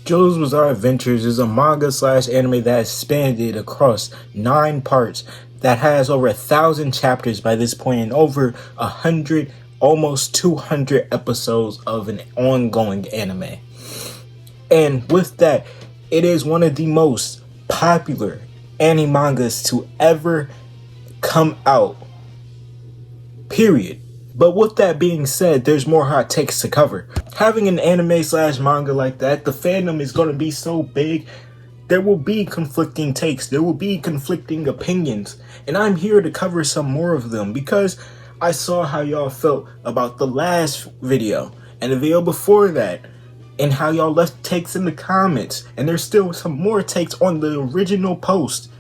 JoJo's Bizarre Adventures is a manga slash anime that has spanned across 9 parts that has over 1,000 chapters by this point and over 100, almost 200 episodes of an ongoing anime. And with that, it is one of the most popular anime mangas to ever come out. Period. But with that being said, there's more hot takes to cover. Having an anime slash manga like that, the fandom is going to be so big, there will be conflicting takes, there will be conflicting opinions, and I'm here to cover some more of them because I saw how y'all felt about the last video and the video before that, and how y'all left takes in the comments, and there's still some more takes on the original post.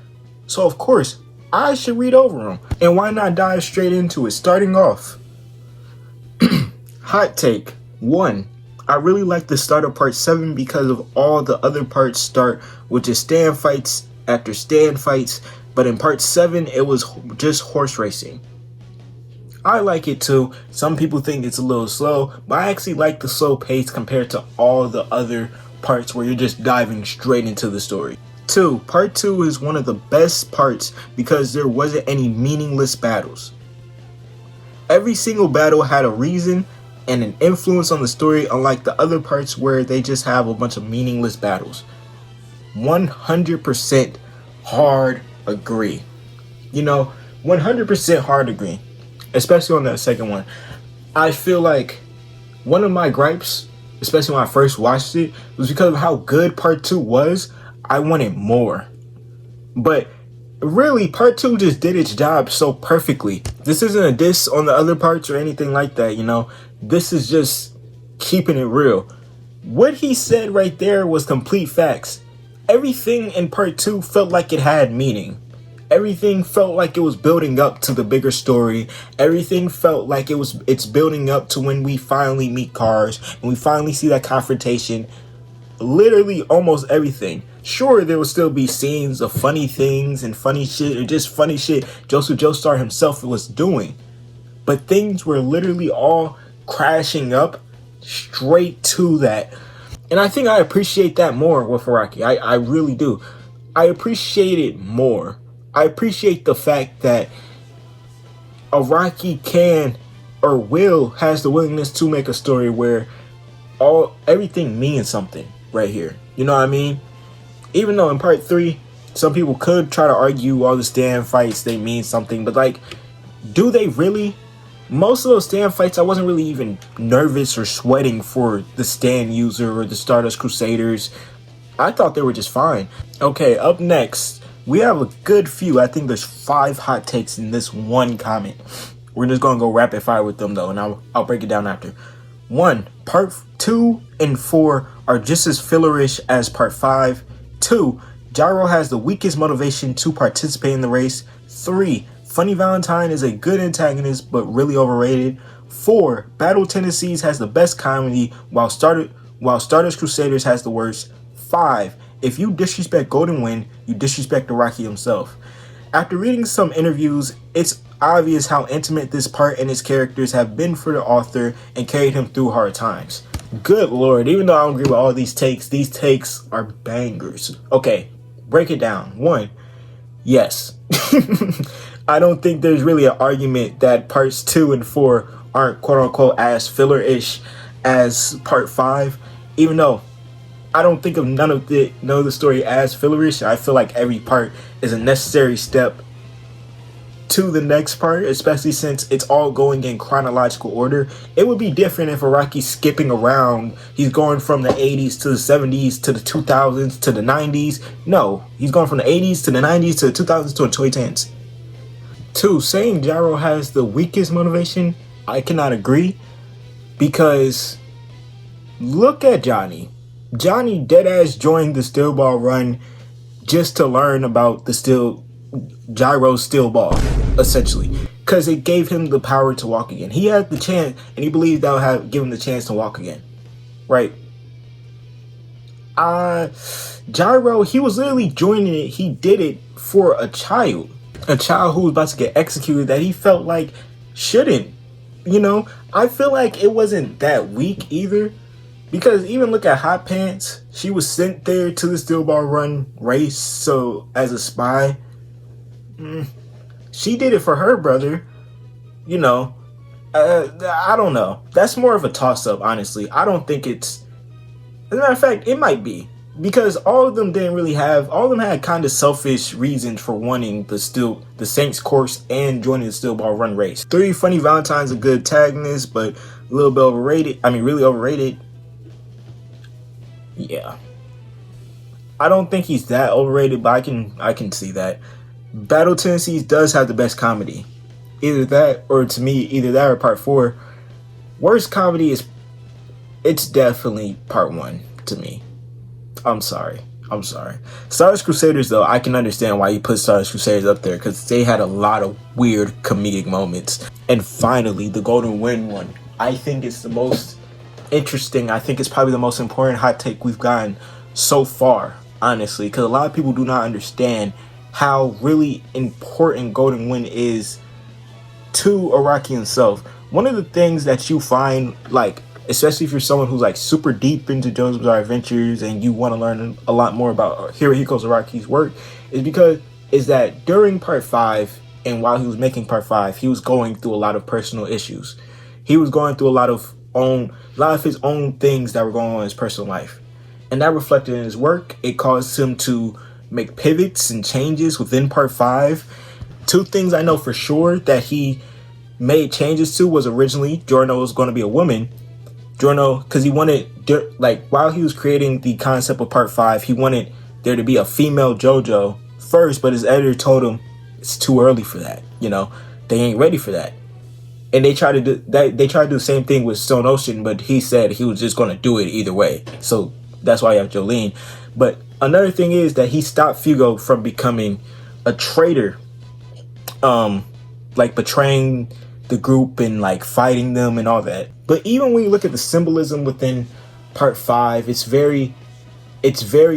So of course, I should read over them, and why not dive straight into it, starting off. Hot take 1. I really like the start of part 7 because of all the other parts start with just stand fights after stand fights, but in part 7 it was just horse racing. I like it too. Some people think it's a little slow, but I actually like the slow pace compared to all the other parts where you're just diving straight into the story. 2. Part 2 is one of the best parts because there wasn't any meaningless battles. Every single battle had a reason and an influence on the story, unlike the other parts where they just have a bunch of meaningless battles. 100% hard agree. 100% hard agree. Especially on that second one. I feel like one of my gripes, especially when I first watched it, was because of how good part 2 was. I wanted more. But really, part 2 just did its job so perfectly. This isn't a diss on the other parts or anything like that, This is just keeping it real. What he said right there was complete facts. Everything in part 2 felt like it had meaning. Everything felt like it was building up to the bigger story. Everything felt like it's building up to when we finally meet Cars and we finally see that confrontation. Literally almost everything. Sure, there will still be scenes of funny things and funny shit, or just funny shit Joseph Joestar himself was doing. But things were literally all crashing up straight to that. And I think I appreciate that more with Araki. I really do. I appreciate it more. I appreciate the fact that Araki can or has the willingness to make a story where everything means something right here. You know what I mean? Even though in part 3, some people could try to argue all the stand fights, they mean something, but do they really? Most of those stand fights, I wasn't really even nervous or sweating for the stand user or the Stardust Crusaders. I thought they were just fine. Okay, up next, we have a good few. I think there's 5 hot takes in this one comment. We're just going to go rapid fire with them though, and I'll break it down after. 1. Part 2 and 4 are just as fillerish as part 5. 2. Gyro has the weakest motivation to participate in the race. 3. Funny Valentine is a good antagonist but really overrated. 4. Battle Tendencies has the best comedy while Stardust Crusaders has the worst. 5. If you disrespect Golden Wind, you disrespect Araki himself. After reading some interviews, it's obvious how intimate this part and its characters have been for the author and carried him through hard times. Good lord, even though I don't agree with all these takes are bangers. Okay, break it down. 1. Yes. I don't think there's really an argument that parts 2 and 4 aren't quote-unquote as filler-ish as part 5. Even though I don't think of none of the story as fillerish. I feel like every part is a necessary step to the next part, especially since it's all going in chronological order. It would be different if Araki's skipping around. He's going from the 80s to the 70s to the 2000s to the 90s. No, he's going from the 80s to the 90s to the 2000s to the 2010s. 2. Saying Gyro has the weakest motivation, I cannot agree, because look at Johnny. Johnny deadass joined the Steel Ball run just to learn about the Gyro's Steel Ball, essentially, because it gave him the power to walk again. He had the chance, and he believed that would have given him the chance to walk again, right? Gyro, he was literally joining it. He did it for a child who was about to get executed that he felt like shouldn't. I feel like it wasn't that weak either. Because even look at Hot Pants, she was sent there to the Steel Ball Run race, so as a spy. She did it for her brother, you know. I don't know. That's more of a toss-up, honestly. I don't think it's... As a matter of fact, it might be. Because all of them had kind of selfish reasons for wanting the Saints course and joining the Steel Ball Run race. 3, Funny Valentine's a good antagonist, but a little bit overrated. I mean, really overrated. Yeah. I don't think he's that overrated, but I can see that. Battle Tendencies does have the best comedy. Either that or part 4. Worst comedy it's definitely part 1 to me. I'm sorry. Stardust Crusaders, though, I can understand why you put Stardust Crusaders up there, because they had a lot of weird comedic moments. And finally, the Golden Wind one. I think it's the most interesting. I think it's probably the most important hot take we've gotten so far, honestly, because a lot of people do not understand how really important Golden Wind is to Araki himself. One of the things that you find, like, especially if you're someone who's like super deep into JoJo's Bizarre Adventures and you want to learn a lot more about Hirohiko Araki's work, is that during part 5 and while he was making part 5, he was going through a lot of personal issues. He was going through a lot of his own things that were going on in his personal life, and that reflected in his work. It caused him to make pivots and changes within part 5. 2 things I know for sure that he made changes to was originally Giorno was going to be a woman. Giorno, because he wanted, like, while he was creating the concept of part 5, he wanted there to be a female JoJo first, but his editor told him it's too early for that. You know, they ain't ready for that. And they tried to do that. They tried to do the same thing with Stone Ocean, but he said he was just going to do it either way. So that's why you have Jolene. But another thing is that he stopped Fugo from becoming a traitor, like betraying the group and like fighting them and all that. But even when you look at the symbolism within part 5, it's very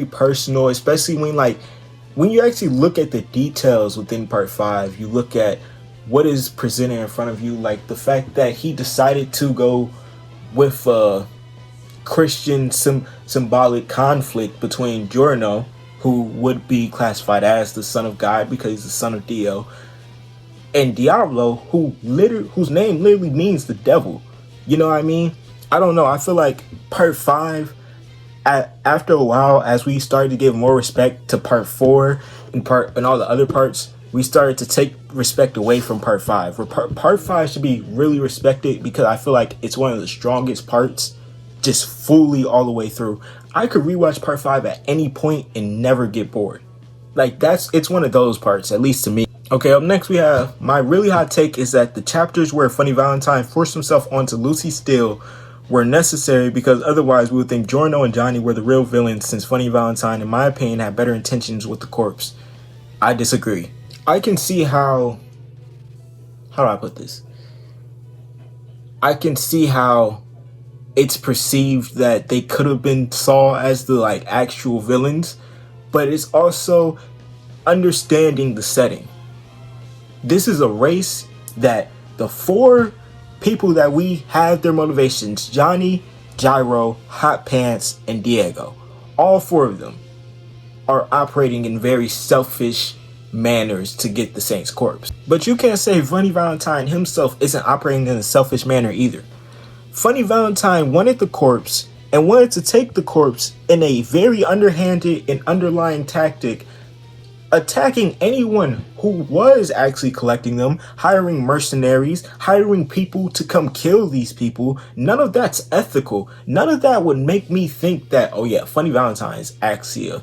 personal, especially when you actually look at the details within part 5. You look at what is presented in front of you, like the fact that he decided to go with a Christian symbolic conflict between Giorno, who would be classified as the son of God because he's the son of Dio, and Diablo, whose name literally means the devil. You know what I mean? I don't know. I feel like part 5, after a while, as we started to give more respect to part 4 and all the other parts, we started to take respect away from part 5. Where part 5 should be really respected, because I feel like it's one of the strongest parts, just fully all the way through. I could rewatch part 5 at any point and never get bored. Like, it's one of those parts, at least to me. Okay, up next we have my really hot take is that the chapters where Funny Valentine forced himself onto Lucy Steele were necessary, because otherwise we would think Giorno and Johnny were the real villains, since Funny Valentine, in my opinion, had better intentions with the corpse. I disagree. I can see how do I put this? I can see how it's perceived that they could have been saw as the like actual villains, but it's also understanding the setting. This is a race that the 4 people that we have their motivations, Johnny, Gyro, Hot Pants, and Diego, all 4 of them are operating in very selfish manners to get the Saints corpse. But you can't say Funny Valentine himself isn't operating in a selfish manner either. Funny Valentine wanted the corpse and wanted to take the corpse in a very underhanded and underlying tactic, attacking anyone who was actually collecting them, hiring mercenaries, hiring people to come kill these people. None of that's ethical. None of that would make me think that, oh yeah, Funny Valentine's actually a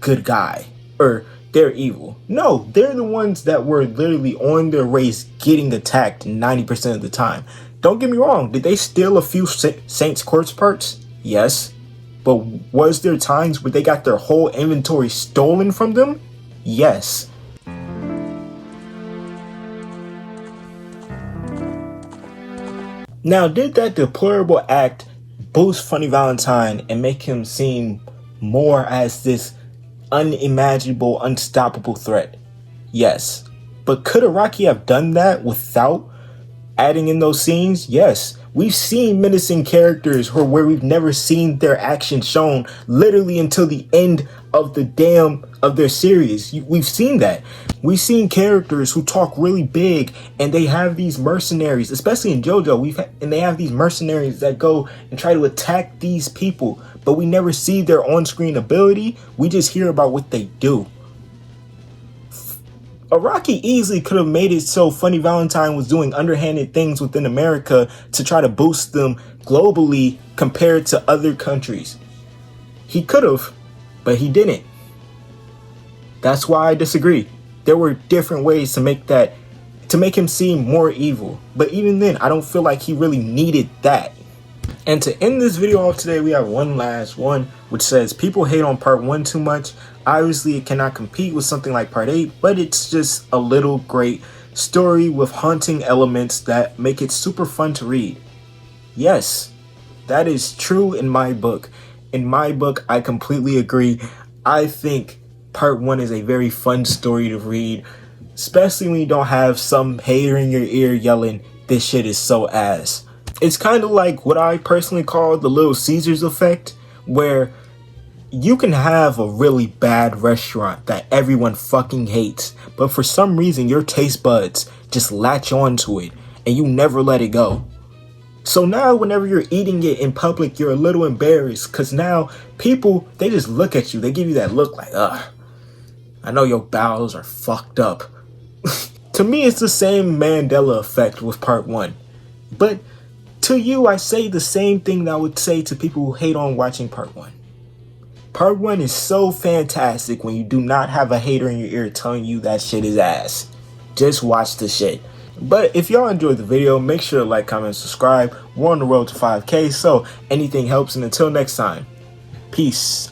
good guy, or they're evil. No, they're the ones that were literally on their race getting attacked 90% of the time. Don't get me wrong, did they steal a few Saints corpse parts? Yes. But was there times where they got their whole inventory stolen from them? Yes. Now, did that deplorable act boost Funny Valentine and make him seem more as this unimaginable, unstoppable threat? Yes. But could Araki have done that without adding in those scenes? Yes. We've seen menacing characters where we've never seen their action shown literally until the end of of their series. We've seen that. We've seen characters who talk really big and they have these mercenaries, especially in JoJo, and they have these mercenaries that go and try to attack these people, but we never see their on-screen ability. We just hear about what they do. Araki easily could have made it so Funny Valentine was doing underhanded things within America to try to boost them globally compared to other countries. He could have, but he didn't. That's why I disagree. There were different ways to make him seem more evil. But even then, I don't feel like he really needed that. And to end this video off today, we have one last one, which says, people hate on part 1 too much. Obviously, it cannot compete with something like part 8, but it's just a little great story with haunting elements that make it super fun to read. Yes, that is true in my book. In my book, I completely agree. I think part 1 is a very fun story to read, especially when you don't have some hater in your ear yelling, this shit is so ass. It's kind of like what I personally call the Little Caesars effect, where you can have a really bad restaurant that everyone fucking hates, but for some reason your taste buds just latch onto it and you never let it go. So now whenever you're eating it in public, you're a little embarrassed because now people, they just look at you. They give you that look like, ugh, I know your bowels are fucked up. To me, it's the same Mandela effect with part 1. But to you, I say the same thing that I would say to people who hate on watching part 1. Part 1 is so fantastic when you do not have a hater in your ear telling you that shit is ass. Just watch the shit. But if y'all enjoyed the video, make sure to like, comment, and subscribe. We're on the road to 5K, so anything helps, and until next time, peace.